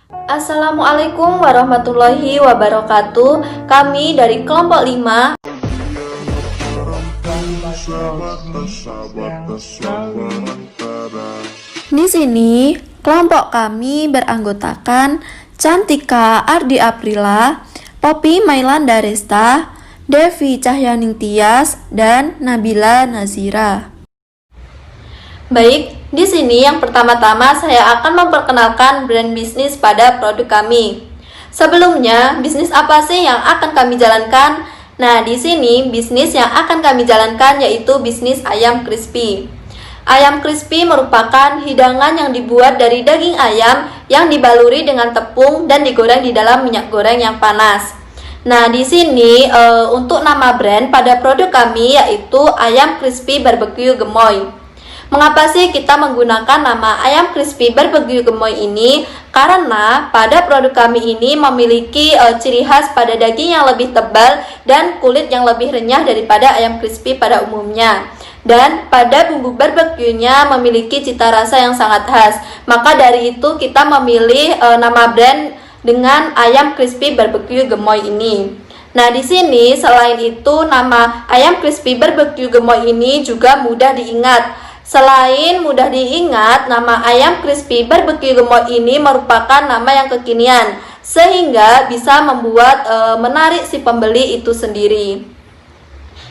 Assalamualaikum warahmatullahi wabarakatuh. Kami dari kelompok 5. Di sini, kelompok kami beranggotakan Cantika Ardi Aprila, Poppy Mailanda Resta, Devi Cahyaning Tias, dan Nabila Nazira. Baik, di sini yang pertama-tama saya akan memperkenalkan brand bisnis pada produk kami. Sebelumnya, bisnis apa sih yang akan kami jalankan? Nah, di sini bisnis yang akan kami jalankan yaitu bisnis ayam crispy. Ayam crispy merupakan hidangan yang dibuat dari daging ayam yang dibaluri dengan tepung dan digoreng di dalam minyak goreng yang panas. Nah, di sini untuk nama brand pada produk kami yaitu Ayam Crispy Barbecue Gemoy. Mengapa sih kita menggunakan nama Ayam Crispy Barbecue Gemoy ini? Karena pada produk kami ini memiliki ciri khas pada daging yang lebih tebal dan kulit yang lebih renyah daripada ayam crispy pada umumnya. Dan pada bumbu barbeque-nya memiliki cita rasa yang sangat khas. Maka dari itu kita memilih nama brand dengan Ayam Crispy Barbecue Gemoy ini. Nah, di sini selain itu nama Ayam Crispy Barbecue Gemoy ini juga mudah diingat. Selain mudah diingat, nama Ayam Crispy Barbecue Gemoy ini merupakan nama yang kekinian sehingga bisa membuat menarik si pembeli itu sendiri.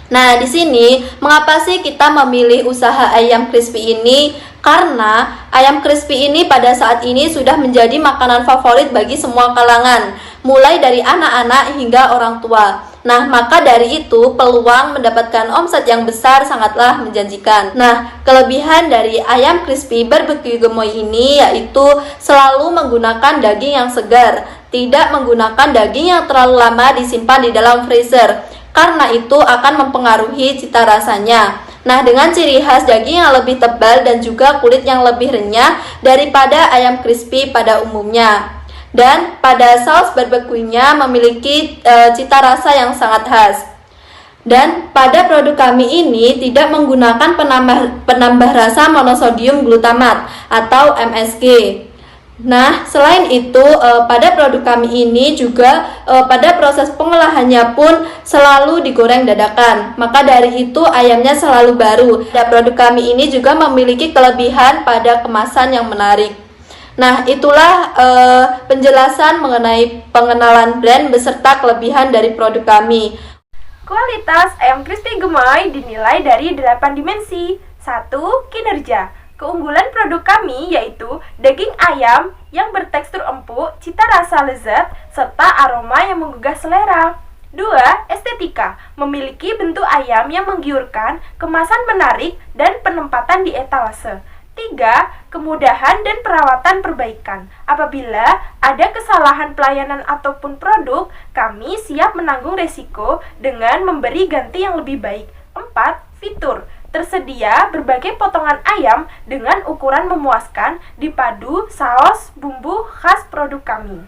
Nah, di sini mengapa sih kita memilih usaha ayam crispy ini? Karena ayam crispy ini pada saat ini sudah menjadi makanan favorit bagi semua kalangan, mulai dari anak-anak hingga orang tua. Nah, maka dari itu peluang mendapatkan omset yang besar sangatlah menjanjikan. Nah, kelebihan dari ayam crispy barbecue gemoy ini yaitu selalu menggunakan daging yang segar, tidak menggunakan daging yang terlalu lama disimpan di dalam freezer. Karena itu akan mempengaruhi cita rasanya. Nah, dengan ciri khas daging yang lebih tebal dan juga kulit yang lebih renyah daripada ayam crispy pada umumnya. Dan pada saus barbecue-nya memiliki cita rasa yang sangat khas. Dan pada produk kami ini tidak menggunakan penambah rasa monosodium glutamat atau MSG. Nah, selain itu pada produk kami ini juga pada proses pengolahannya pun selalu digoreng dadakan. Maka dari itu ayamnya selalu baru. Dan produk kami ini juga memiliki kelebihan pada kemasan yang menarik. Nah, itulah penjelasan mengenai pengenalan brand beserta kelebihan dari produk kami. Kualitas ayam crispy gemoy dinilai dari 8 dimensi. 1. Kinerja. Keunggulan produk kami yaitu daging ayam yang bertekstur empuk, cita rasa lezat, serta aroma yang menggugah selera. 2. Estetika. Memiliki bentuk ayam yang menggiurkan, kemasan menarik, dan penempatan di etalase. 3. Kemudahan dan perawatan perbaikan. Apabila ada kesalahan pelayanan ataupun produk, kami siap menanggung resiko dengan memberi ganti yang lebih baik. 4. Fitur. Tersedia berbagai potongan ayam dengan ukuran memuaskan dipadu saus bumbu khas produk kami.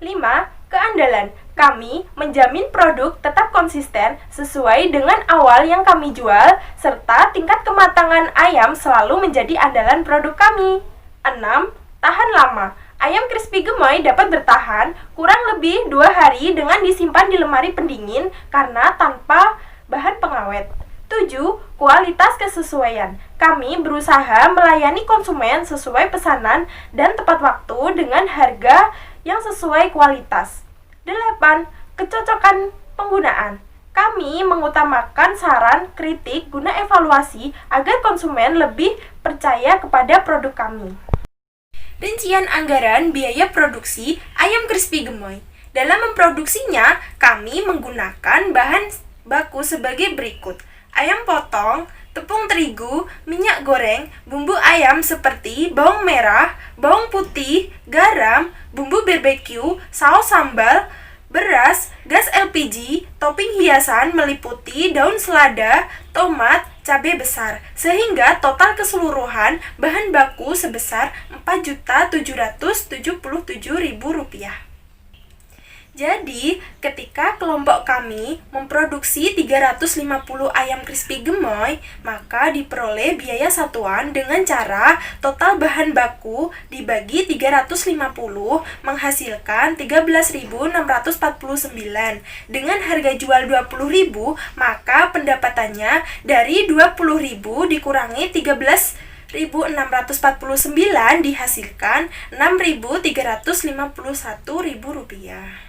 5. Keandalan. Kami menjamin produk tetap konsisten sesuai dengan awal yang kami jual, serta tingkat kematangan ayam selalu menjadi andalan produk kami. 6. Tahan lama. Ayam crispy gemoy dapat bertahan kurang lebih 2 hari dengan disimpan di lemari pendingin karena tanpa bahan pengawet. 7. Kualitas kesesuaian. Kami berusaha melayani konsumen sesuai pesanan dan tepat waktu dengan harga yang sesuai kualitas. 8. Kecocokan penggunaan. Kami mengutamakan saran, kritik guna evaluasi agar konsumen lebih percaya kepada produk kami. Rincian anggaran biaya produksi ayam crispy gemoy. Dalam memproduksinya, kami menggunakan bahan baku sebagai berikut: ayam potong, tepung terigu, minyak goreng, bumbu ayam seperti bawang merah, bawang putih, garam, bumbu barbeque, saus sambal, beras, gas LPG, topping hiasan meliputi daun selada, tomat, cabai besar, sehingga total keseluruhan bahan baku sebesar Rp4.777.000. Jadi, ketika kelompok kami memproduksi 350 ayam crispy gemoy, maka diperoleh biaya satuan dengan cara total bahan baku dibagi 350 menghasilkan 13.649. Dengan harga jual 20.000, maka pendapatannya dari 20.000 dikurangi 13.649 dihasilkan Rp6.351.000.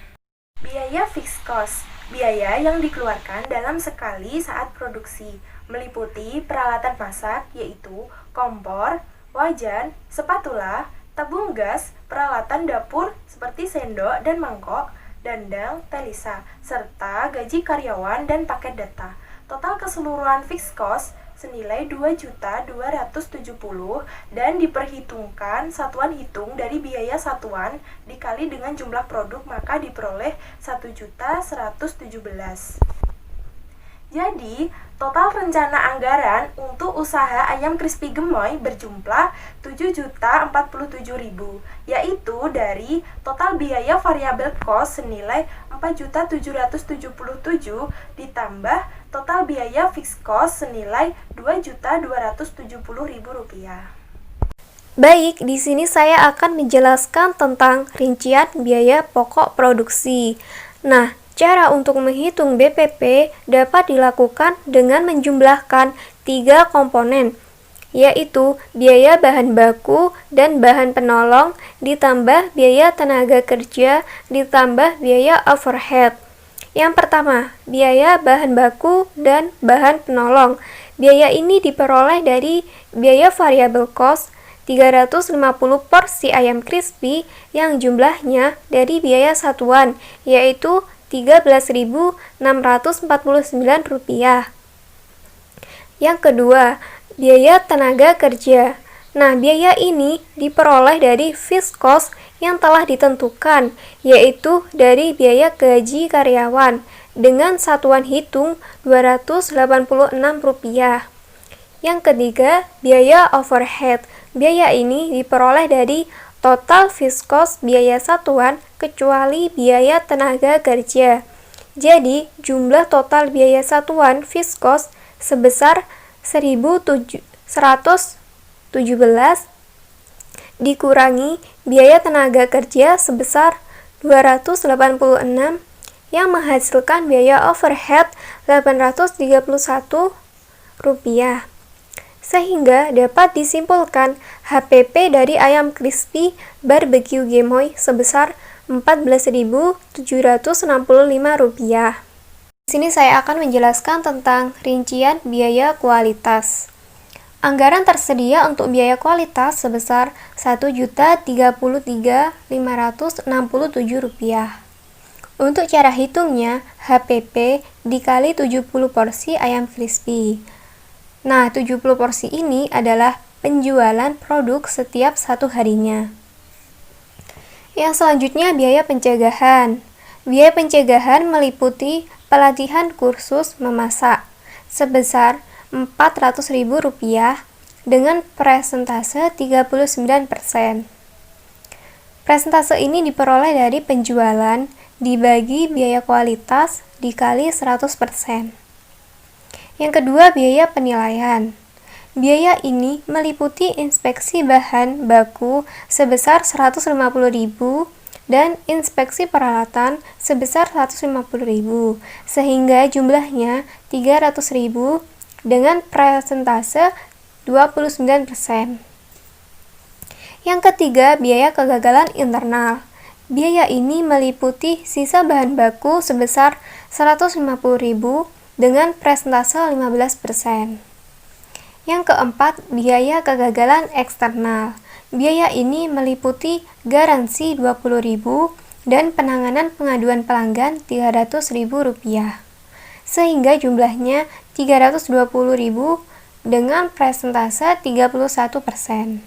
Biaya fixed cost, biaya yang dikeluarkan dalam sekali saat produksi, meliputi peralatan masak yaitu kompor, wajan, spatula, tabung gas, peralatan dapur seperti sendok dan mangkok, dandang, telisa, serta gaji karyawan dan paket data. Total keseluruhan fixed cost senilai 2.270.000 dan diperhitungkan satuan hitung dari biaya satuan dikali dengan jumlah produk, maka diperoleh 1.117.000. Jadi, total rencana anggaran untuk usaha ayam crispy gemoy berjumlah 7.047.000, yaitu dari total biaya variabel cost senilai 4.777 ditambah total biaya fixed cost senilai Rp2.270.000. Baik, di sini saya akan menjelaskan tentang rincian biaya pokok produksi. Nah, cara untuk menghitung BPP dapat dilakukan dengan menjumlahkan 3 komponen, yaitu biaya bahan baku dan bahan penolong ditambah biaya tenaga kerja ditambah biaya overhead. Yang pertama, biaya bahan baku dan bahan penolong. Biaya ini diperoleh dari biaya variable cost 350 porsi ayam crispy yang jumlahnya dari biaya satuan, yaitu Rp13.649. Yang kedua, biaya tenaga kerja. Nah, biaya ini diperoleh dari fixed cost yang telah ditentukan, yaitu dari biaya gaji karyawan dengan satuan hitung Rp286. Yang ketiga, biaya overhead. Biaya ini diperoleh dari total fixed cost biaya satuan kecuali biaya tenaga kerja. Jadi, jumlah total biaya satuan fixed cost sebesar 1.117 dikurangi biaya tenaga kerja sebesar 286 yang menghasilkan biaya overhead Rp831, sehingga dapat disimpulkan HPP dari ayam crispy barbecue gemoy sebesar Rp14.765. Di sini saya akan menjelaskan tentang rincian biaya kualitas. Anggaran tersedia untuk biaya kualitas sebesar Rp1.033.567. Untuk cara hitungnya, HPP dikali 70 porsi ayam crispy. Nah, 70 porsi ini adalah penjualan produk setiap satu harinya. Yang selanjutnya, biaya pencegahan. Biaya pencegahan meliputi pelatihan kursus memasak sebesar Rp400.000 dengan persentase 39%. Persentase ini diperoleh dari penjualan dibagi biaya kualitas dikali 100%. Yang kedua, biaya penilaian. Biaya ini meliputi inspeksi bahan baku sebesar Rp150.000 dan inspeksi peralatan sebesar Rp150.000, sehingga jumlahnya Rp300.000 dengan persentase 29%. Yang ketiga, biaya kegagalan internal. Biaya ini meliputi sisa bahan baku sebesar Rp150.000 dengan persentase 15%. Yang keempat, biaya kegagalan eksternal. Biaya ini meliputi garansi Rp20.000 dan penanganan pengaduan pelanggan Rp300.000, sehingga jumlahnya Rp320.000 dengan persentase 31%.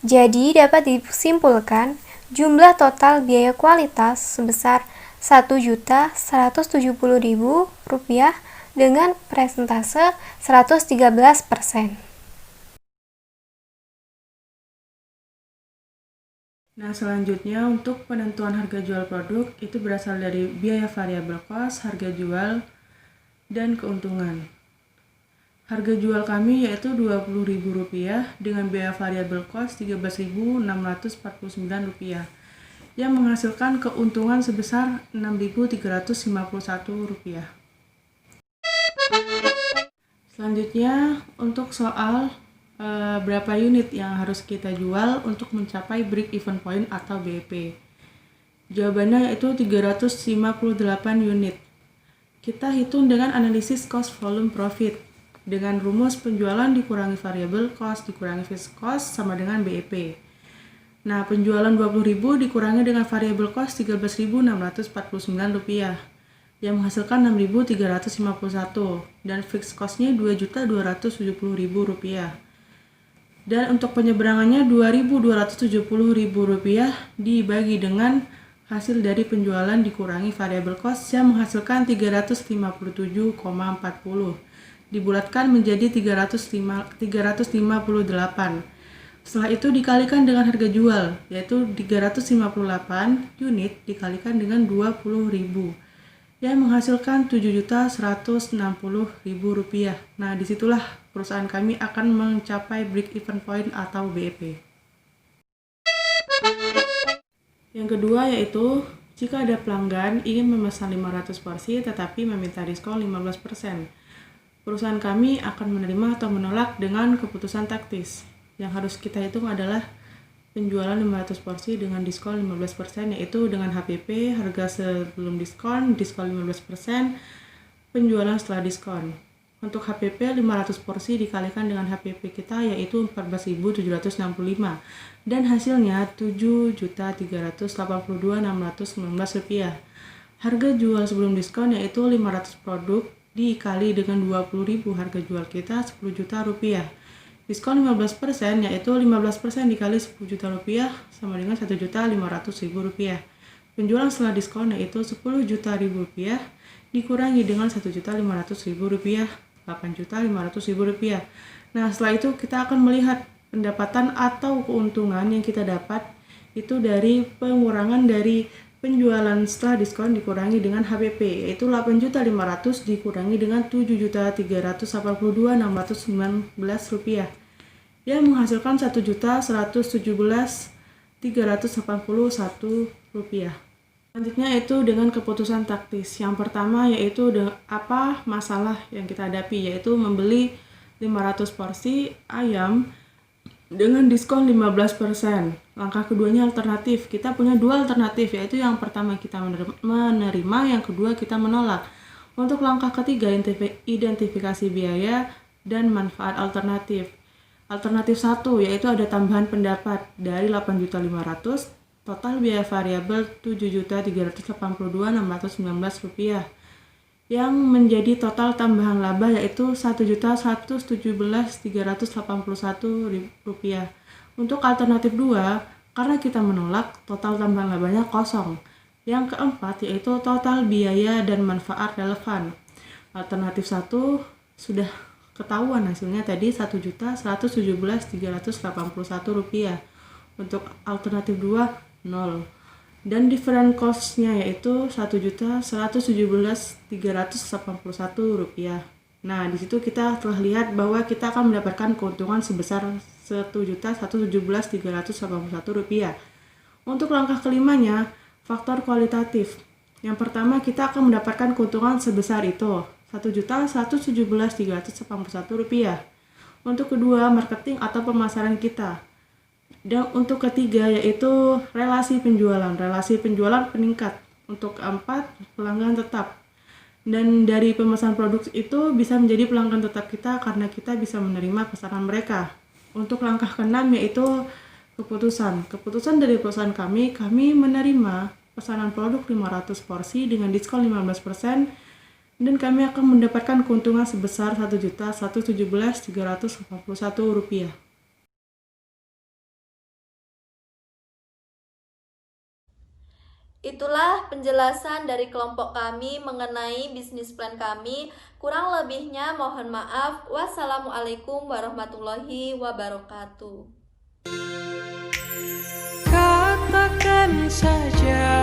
Jadi dapat disimpulkan jumlah total biaya kualitas sebesar Rp1.170.000 dengan persentase 113%. Nah, selanjutnya untuk penentuan harga jual produk itu berasal dari biaya variabel cost, harga jual, dan keuntungan. Harga jual kami yaitu Rp20.000 dengan biaya variabel cost Rp13.649 yang menghasilkan keuntungan sebesar Rp6.351. Selanjutnya untuk soal berapa unit yang harus kita jual untuk mencapai break even point atau BEP. Jawabannya yaitu 358 unit. Kita hitung dengan analisis cost volume profit dengan rumus penjualan dikurangi variable cost dikurangi fixed cost sama dengan BEP. Nah, penjualan 20.000 dikurangi dengan variable cost Rp13.649 yang menghasilkan Rp6.351 dan fixed cost-nya Rp2.270.000. Dan untuk penyeberangannya Rp2.270.000 dibagi dengan hasil dari penjualan dikurangi variable cost yang menghasilkan 357,40 dibulatkan menjadi 358. Setelah itu dikalikan dengan harga jual yaitu 358 unit dikalikan dengan 20.000 yang menghasilkan Rp7.160.000. Nah, disitulah perusahaan kami akan mencapai break even point atau BEP. Yang kedua yaitu jika ada pelanggan ingin memesan 500 porsi tetapi meminta diskon 15%. Perusahaan kami akan menerima atau menolak dengan keputusan taktis. Yang harus kita hitung adalah penjualan 500 porsi dengan diskon 15% yaitu dengan HPP, harga sebelum diskon, diskon 15%, penjualan setelah diskon. Untuk HPP 500 porsi dikalikan dengan HPP kita yaitu 14.765 dan hasilnya Rp7.382.619. Harga jual sebelum diskon yaitu 500 produk dikali dengan 20.000 harga jual kita Rp10 juta. Diskon 15% yaitu 15% dikali Rp10 juta sama dengan Rp1.500.000. Penjualan setelah diskon yaitu Rp10 juta dikurangi dengan Rp1.500.000, Rp8.500.000. Nah, setelah itu kita akan melihat pendapatan atau keuntungan yang kita dapat itu dari pengurangan dari penjualan setelah diskon dikurangi dengan HPP yaitu Rp8.500.000 dikurangi dengan Rp7.382.619 yang menghasilkan Rp1.117.381. Selanjutnya itu dengan keputusan taktis. Yang pertama yaitu apa masalah yang kita hadapi yaitu membeli 500 porsi ayam dengan diskon 15%. Langkah keduanya alternatif. Kita punya dua alternatif, yaitu yang pertama kita menerima, yang kedua kita menolak. Untuk langkah ketiga, identifikasi biaya dan manfaat alternatif. Alternatif 1 yaitu ada tambahan pendapat dari Rp8.500.000, total biaya variabel Rp7.382.619 yang menjadi total tambahan laba yaitu Rp1.117.381. Untuk alternatif 2, karena kita menolak, total tambahan labanya kosong. Yang keempat yaitu total biaya dan manfaat relevan. Alternatif 1 sudah ketahuan hasilnya tadi Rp1.117.381. Untuk alternatif 2 0. Dan different cost-nya yaitu Rp1.117.381. Nah, di situ kita telah lihat bahwa kita akan mendapatkan keuntungan sebesar Rp1.117.381. Untuk langkah kelimanya, faktor kualitatif. Yang pertama, kita akan mendapatkan keuntungan sebesar itu, Rp1.117.381. Untuk kedua, marketing atau pemasaran kita. Dan untuk ketiga yaitu relasi penjualan. Relasi penjualan peningkat. Untuk keempat, pelanggan tetap. Dan dari pemesan produk itu bisa menjadi pelanggan tetap kita karena kita bisa menerima pesanan mereka. Untuk langkah keenam yaitu keputusan. Keputusan dari perusahaan kami menerima pesanan produk 500 porsi dengan diskon 15% dan kami akan mendapatkan keuntungan sebesar Rp1.117.381. Itulah penjelasan dari kelompok kami mengenai bisnis plan kami. Kurang lebihnya mohon maaf. Wassalamualaikum warahmatullahi wabarakatuh. saja.